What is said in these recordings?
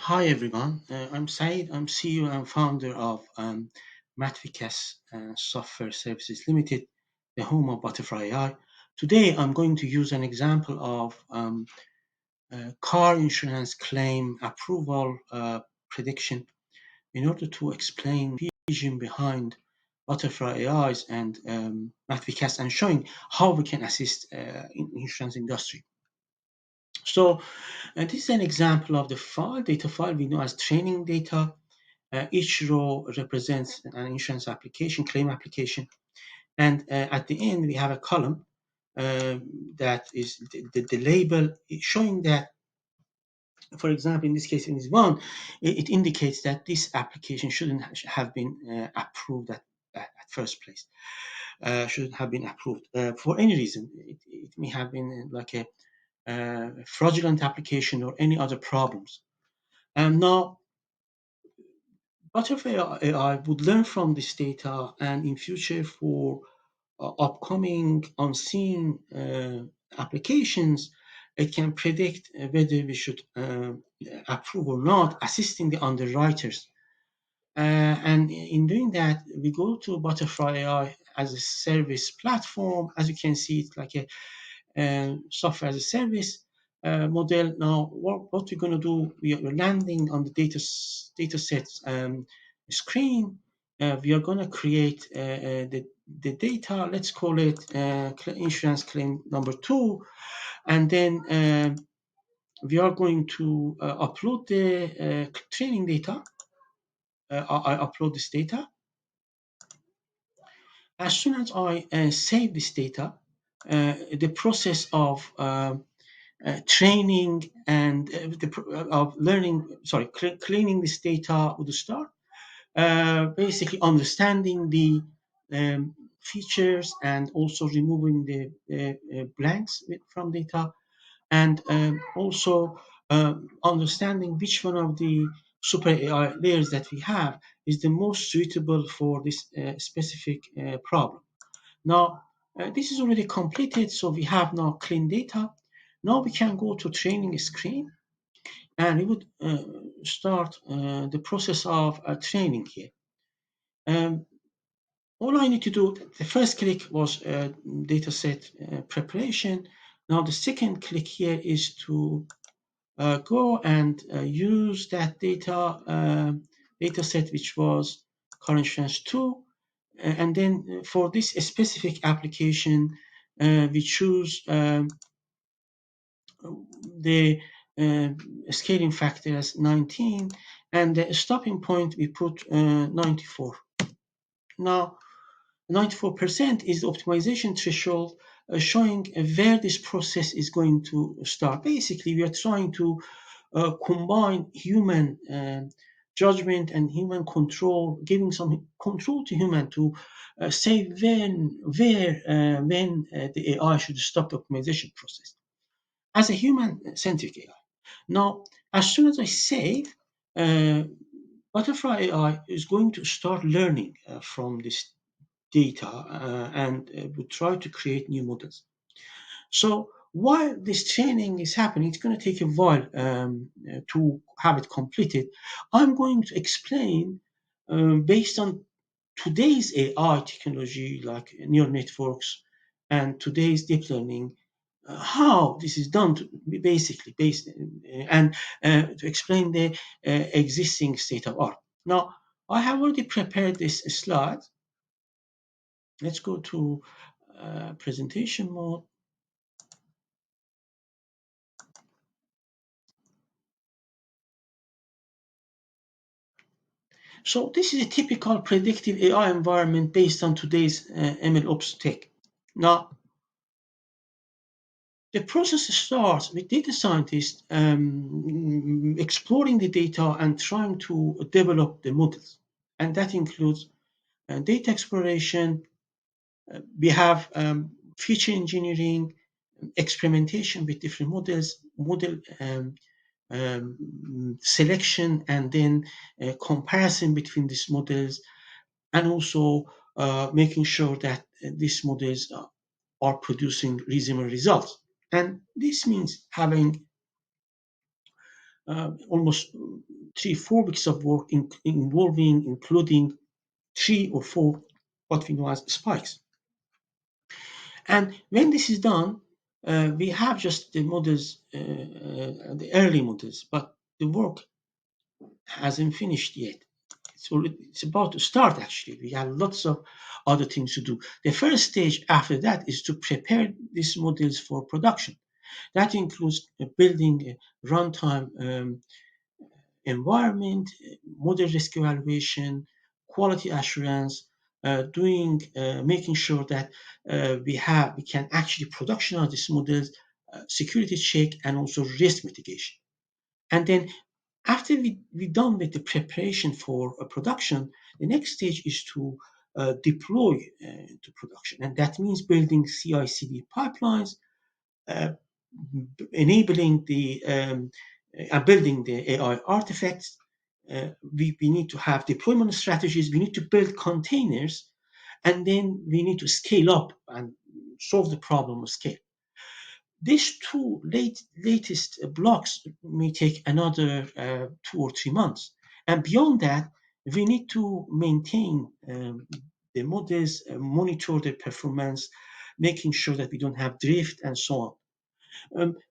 Hi everyone, I'm Said. I'm CEO and founder of Mathficast Software Services Limited, the home of Butterfly AI. Today I'm going to use an example of car insurance claim approval prediction in order to explain the vision behind Butterfly AIs and Mathficast and showing how we can assist in insurance industry. So this is an example of the data file we know as training data. Each row represents an insurance application, claim application, and at the end we have a column that is the label showing that, for example, in this case, in this one, it indicates that this application shouldn't have been approved at first place. Shouldn't have been approved for any reason. It may have been like a fraudulent application or any other problems. And now Butterfly AI would learn from this data, and in future for upcoming unseen applications, it can predict whether we should approve or not, assisting the underwriters. And in doing that, we go to Butterfly AI as a service platform. As you can see, it's like a software as a service model. Now, what we're going to do, we are landing on the data sets screen. We are going to create the data. Let's call it insurance claim number 2, and then we are going to upload the training data. I upload this data. As soon as I save this data, the process of training and of learning, cleaning this data would start. Basically understanding the features and also removing the blanks from data, and also understanding which one of the super AI layers that we have is the most suitable for this specific problem. Now, this is already completed, so we have now clean data. Now we can go to training screen, and we would start the process of training here. Um, all I need to do, the first click was dataset preparation. Now the second click here is to go and use that data set, which was car insurance 2. And then for this specific application, we choose the scaling factor as 19, and the stopping point we put 94. Now, 94% is the optimization threshold, showing where this process is going to start. Basically, we are trying to combine human judgment and human control, giving some control to human to say when the AI should stop the optimization process as a human-centric AI. Now, as soon as I save, uh, Butterfly AI is going to start learning from this data and would try to create new models. So while this training is happening, it's going to take a while to have it completed. I'm going to explain based on today's AI technology like neural networks and today's deep learning, how this is done to basically based and to explain the existing state of art. Now, I have already prepared this slide. Let's go to presentation mode. So this is a typical predictive AI environment based on today's MLOps tech. Now, the process starts with data scientists exploring the data and trying to develop the models. And that includes data exploration. We have feature engineering, experimentation with different models, model selection, and then comparison between these models, and also making sure that these models are producing reasonable results. And this means having almost 3 4 weeks of work including 3 or 4 what we know as spikes. And when this is done, we have just the models, the early models, but the work hasn't finished yet. It's about to start actually. We have lots of other things to do. The first stage after that is to prepare these models for production. That includes building a runtime environment, model risk evaluation, quality assurance, making sure that we can actually productionize these models, security check, and also risk mitigation. And then after we're done with the preparation for production, the next stage is to deploy to production. And that means building CI/CD pipelines, uh, enabling the building the AI artifacts. We need to have deployment strategies. We need to build containers, and then we need to scale up and solve the problem of scale. These two latest blocks may take another 2 or 3 months. And beyond that, we need to maintain the models, monitor their performance, making sure that we don't have drift and so on.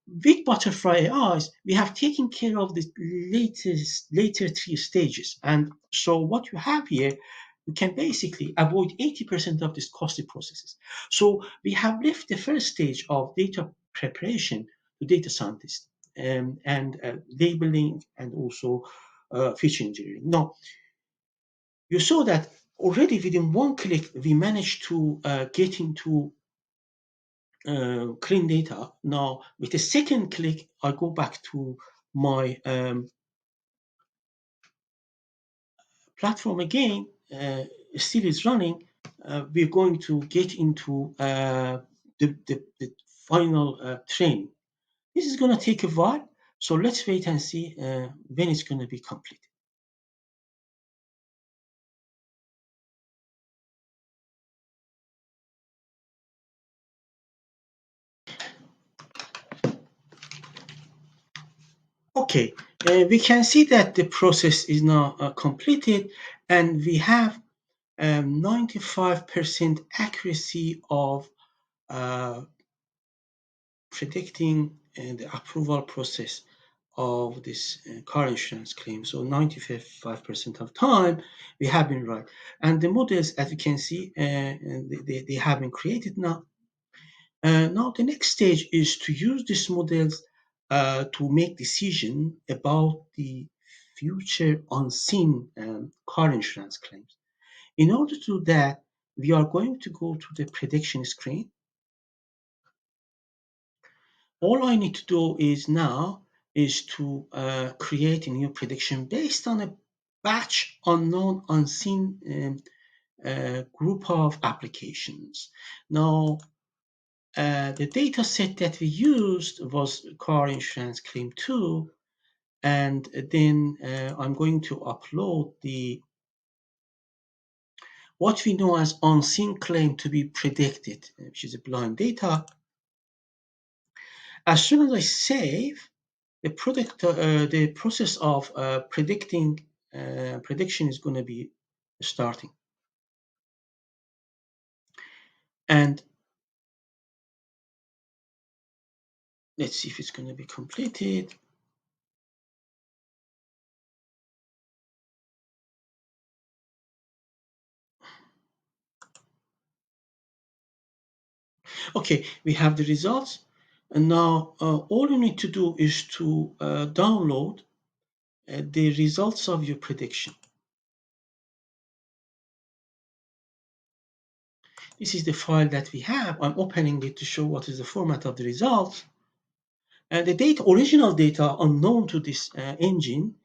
With Butterfly AIs, we have taken care of the later 3 stages. And so what you have here, you can basically avoid 80% of these costly processes. So we have left the first stage of data preparation to data scientists, and labeling and also feature engineering. Now, you saw that already within one click, we managed to get into clean data. Now, with the second click, I go back to my platform again. Still is running. We're going to get into the final training. This is going to take a while, so let's wait and see when it's going to be complete. Okay, we can see that the process is now completed, and we have 95% accuracy of predicting the approval process of this car insurance claim. So 95% of time we have been right. And the models, as you can see, they have been created now. Now the next stage is to use these models to make decision about the future unseen car insurance claims. In order to do that, we are going to go to the prediction screen. All I need to do is to create a new prediction based on a batch unknown unseen group of applications. Now, the data set that we used was car insurance claim 2, and then I'm going to upload the what we know as unseen claim to be predicted, which is a blind data. As soon as I save, the process of prediction is going to be starting. And let's see if it's going to be completed. Okay, we have the results. And now all you need to do is to download the results of your prediction. This is the file that we have. I'm opening it to show what is the format of the results. And the original data unknown to this engine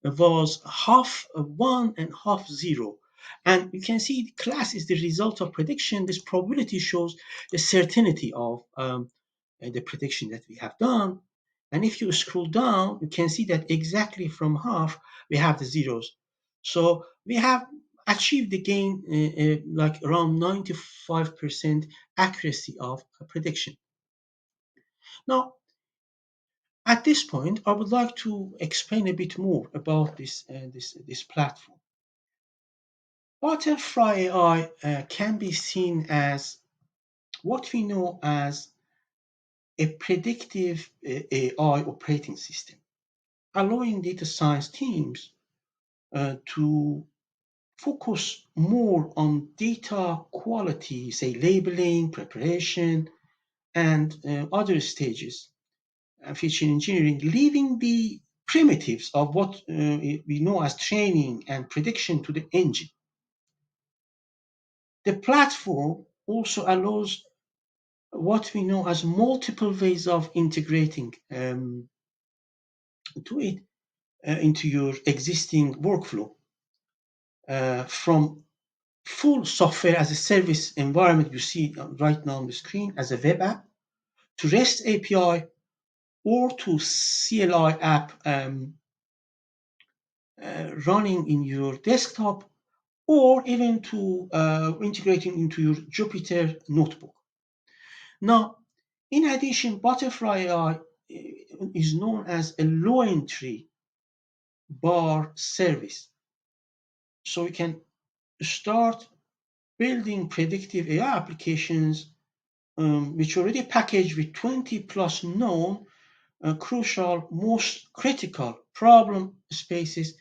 was half 1 and half 0. And you can see the class is the result of prediction. This probability shows the certainty of the prediction that we have done. And if you scroll down, you can see that exactly from half, we have the zeros. So we have achieved the gain like around 95% accuracy of a prediction. Now, At this point, I would like to explain a bit more about this platform. Butterfly AI can be seen as what we know as a predictive AI operating system, allowing data science teams to focus more on data quality, say labeling, preparation, and other stages, feature engineering, leaving the primitives of what we know as training and prediction to the engine. The platform also allows what we know as multiple ways of integrating to it into your existing workflow, from full software as a service environment you see right now on the screen as a web app, to REST API, or to CLI app running in your desktop, or even to integrating into your Jupyter notebook. Now, in addition, Butterfly AI is known as a low entry bar service. So we can start building predictive AI applications which are already packaged with 20 plus known crucial, most critical problem spaces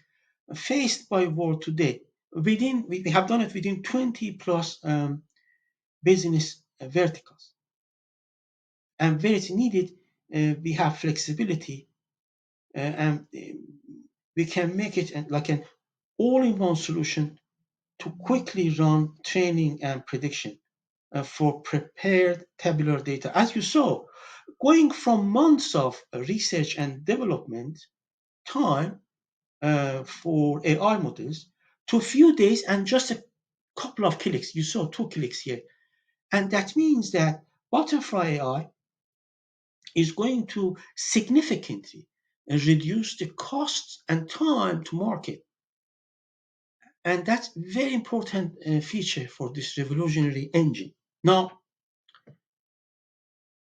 faced by world today. We have done it within 20 plus business verticals. And where it's needed, we have flexibility, and we can make it like an all-in-one solution to quickly run training and prediction for prepared tabular data. As you saw, going from months of research and development time for AI models to a few days and just a couple of clicks. You saw 2 clicks here. And that means that Butterfly AI is going to significantly reduce the costs and time to market. And that's a very important feature for this revolutionary engine. Now,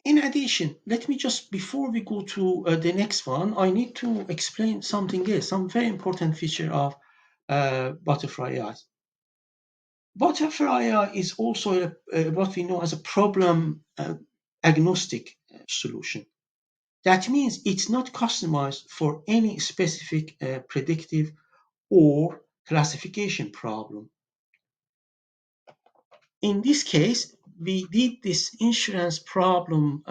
in addition, let me just, before we go to the next one, I need to explain something else, some very important feature of Butterfly AI. Butterfly AI is also what we know as a problem agnostic solution. That means it's not customized for any specific predictive or classification problem. In this case, we did this insurance problem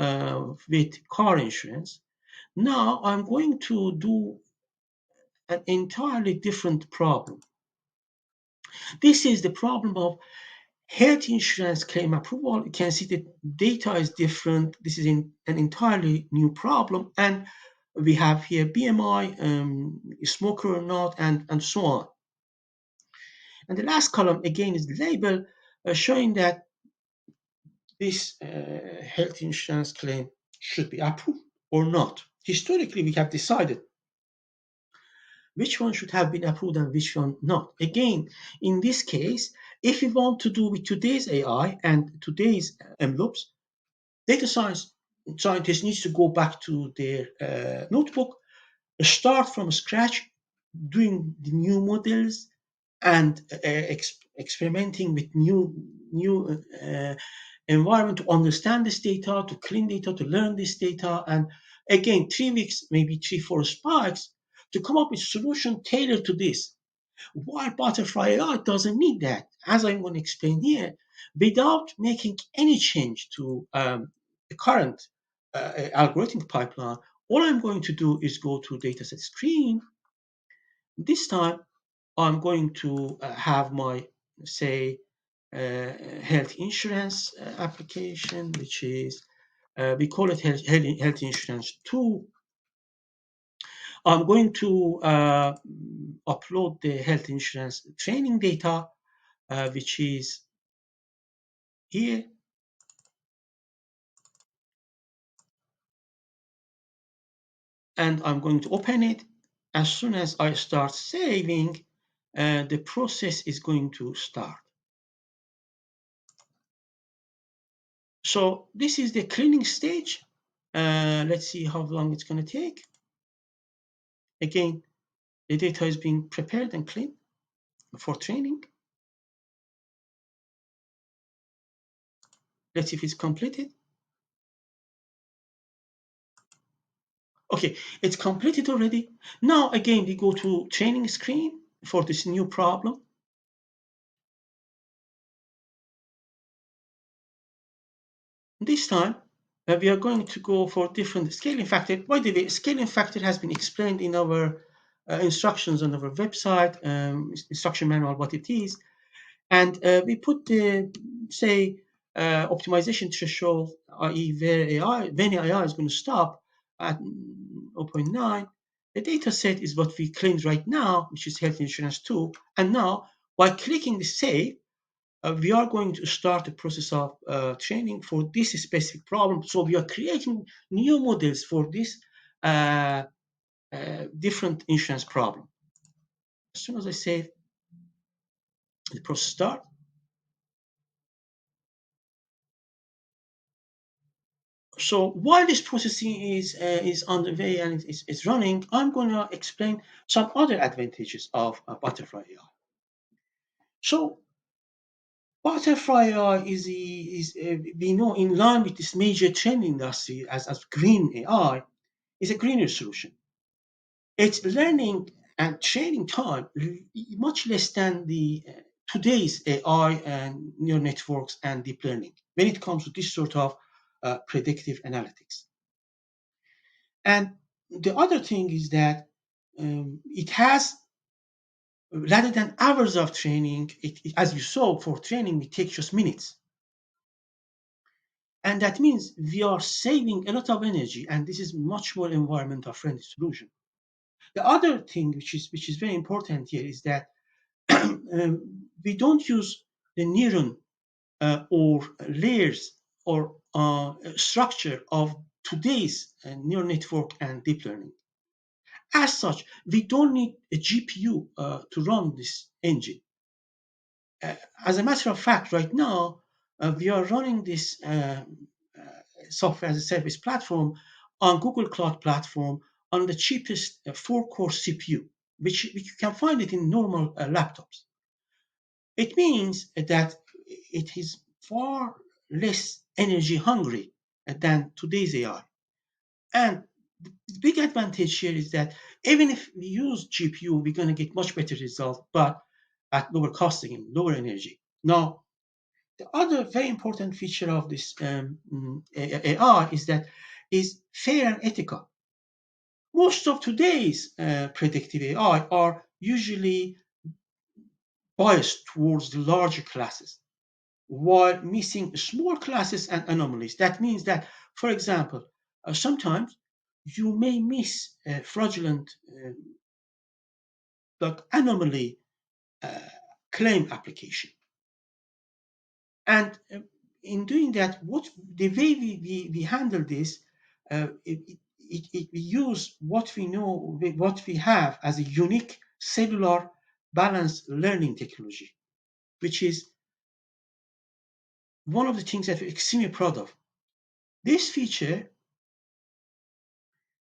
with car insurance. Now I'm going to do an entirely different problem. This is the problem of health insurance claim approval. You can see the data is different. This is an entirely new problem. And we have here BMI, smoker or not, and so on. And the last column, again, is the label showing that this health insurance claim should be approved or not. Historically, we have decided which one should have been approved and which one not. Again, in this case, if we want to do with today's AI and today's envelopes, data scientists needs to go back to their notebook, start from scratch, doing the new models and experimenting with new environment to understand this data, to clean data, to learn this data, and again 3 weeks, maybe 3-4 spikes to come up with a solution tailored to this. While Butterfly AI doesn't need that, as I'm going to explain here, without making any change to the current algorithmic pipeline. All I'm going to do is go to dataset screen. This time, I'm going to have my, say, health insurance application, which is, we call it health insurance 2. I'm going to upload the health insurance training data, which is here. And I'm going to open it. As soon as I start saving, the process is going to start. So this is the cleaning stage. Let's see how long it's going to take. Again, the data is being prepared and cleaned for training. Let's see if it's completed. Okay, it's completed already. Now, again, we go to training screen for this new problem. This time, we are going to go for different scaling factor. By the way, scaling factor has been explained in our instructions on our website, instruction manual, what it is. And we put the, say, optimization threshold, i.e. when AI is going to stop at 0.9. The data set is what we claimed right now, which is health insurance 2. And now, by clicking the save, we are going to start the process of training for this specific problem. So we are creating new models for this uh, different insurance problem. As soon as I save, the process start. So while this processing is on the way and it's running, I'm going to explain some other advantages of Butterfly AI. So Butterfly AI is we know in line with this major trend industry as green AI is a greener solution. Its learning and training time much less than the today's AI and neural networks and deep learning when it comes to this sort of predictive analytics. And the other thing is that it has, rather than hours of training, as you saw, for training, it takes just minutes. And that means we are saving a lot of energy, and this is much more environmental friendly solution. The other thing which is very important here is that we don't use the neuron or layers or structure of today's neural network and deep learning. As such, we don't need a GPU to run this engine. As a matter of fact, right now, we are running this software as a service platform on Google Cloud Platform on the cheapest 4-core CPU, which you can find it in normal laptops. It means that it is far less energy hungry than today's AI. And the big advantage here is that even if we use GPU, we're going to get much better results, but at lower costing and lower energy. Now, the other very important feature of this AI is that is fair and ethical. Most of today's predictive AI are usually biased towards the larger classes, while missing small classes and anomalies. That means that, for example, sometimes you may miss a fraudulent like anomaly uh, claim application. And in doing that, what the way we handle this, we use what we know, what we have as a unique cellular balanced learning technology, which is one of the things that we're extremely proud of. This feature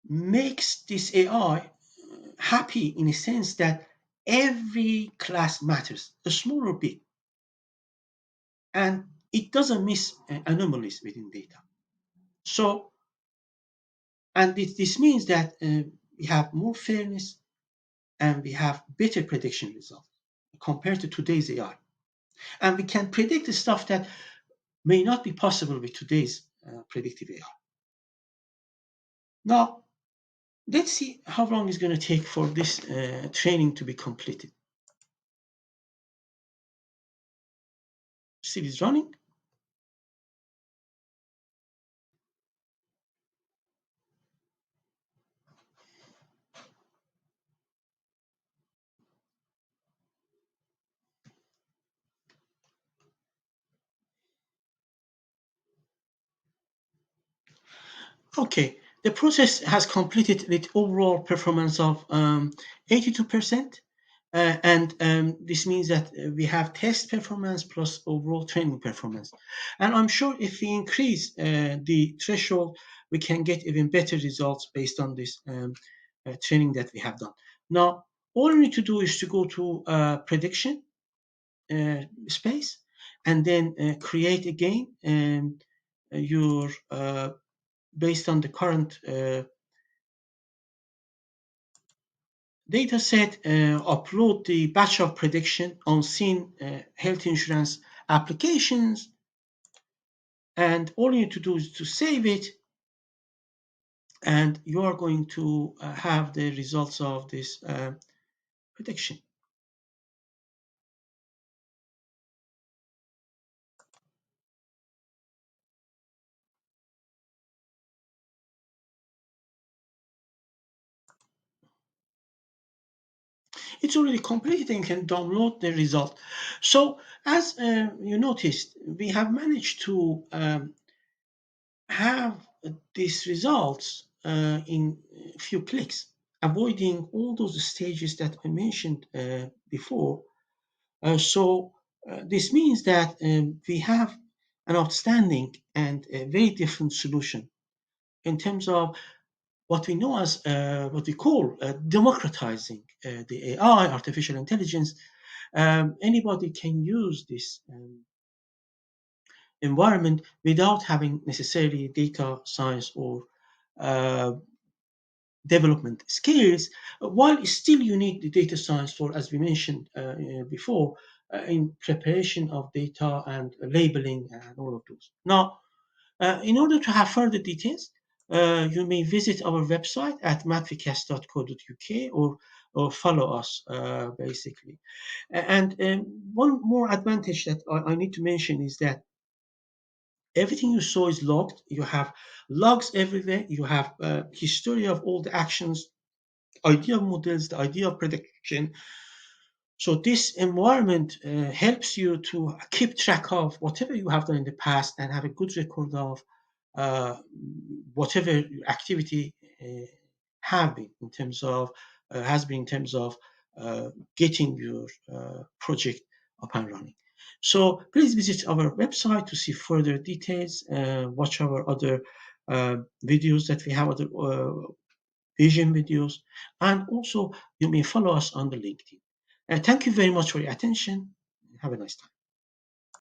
makes this AI happy in a sense that every class matters, small or big, and it doesn't miss anomalies within data. So, and this means that we have more fairness and we have better prediction results compared to today's AI. And we can predict the stuff that may not be possible with today's predictive AI. Now, let's see how long it's going to take for this training to be completed. Still is running. Okay, the process has completed with overall performance of 82%. And this means that we have test performance plus overall training performance. And I'm sure if we increase the threshold, we can get even better results based on this training that we have done. Now, all you need to do is to go to prediction space and then create again your based on the current data set, upload the batch of prediction on seen health insurance applications, and all you need to do is to save it, and you are going to have the results of this prediction. It's already completed and you can download the result. So as you noticed, we have managed to have these results in a few clicks, avoiding all those stages that I mentioned before. So this means that we have an outstanding and a very different solution in terms of what we know as what we call democratizing the AI, artificial intelligence. Anybody can use this environment without having necessarily data science or uh, development skills, while still you need the data science for, as we mentioned before, in preparation of data and labeling and all of those. Now, in order to have further details, you may visit our website at mathficast.co.uk or follow us basically. And one more advantage that I need to mention is that everything you saw is logged. You have logs everywhere. You have history of all the actions, idea of models, the idea of prediction. So this environment helps you to keep track of whatever you have done in the past and have a good record of uh, whatever activity have been in terms of has been in terms of getting your project up and running. So please visit our website to see further details. Watch our other videos that we have, other vision videos, and also you may follow us on the LinkedIn. Thank you very much for your attention. Have a nice time.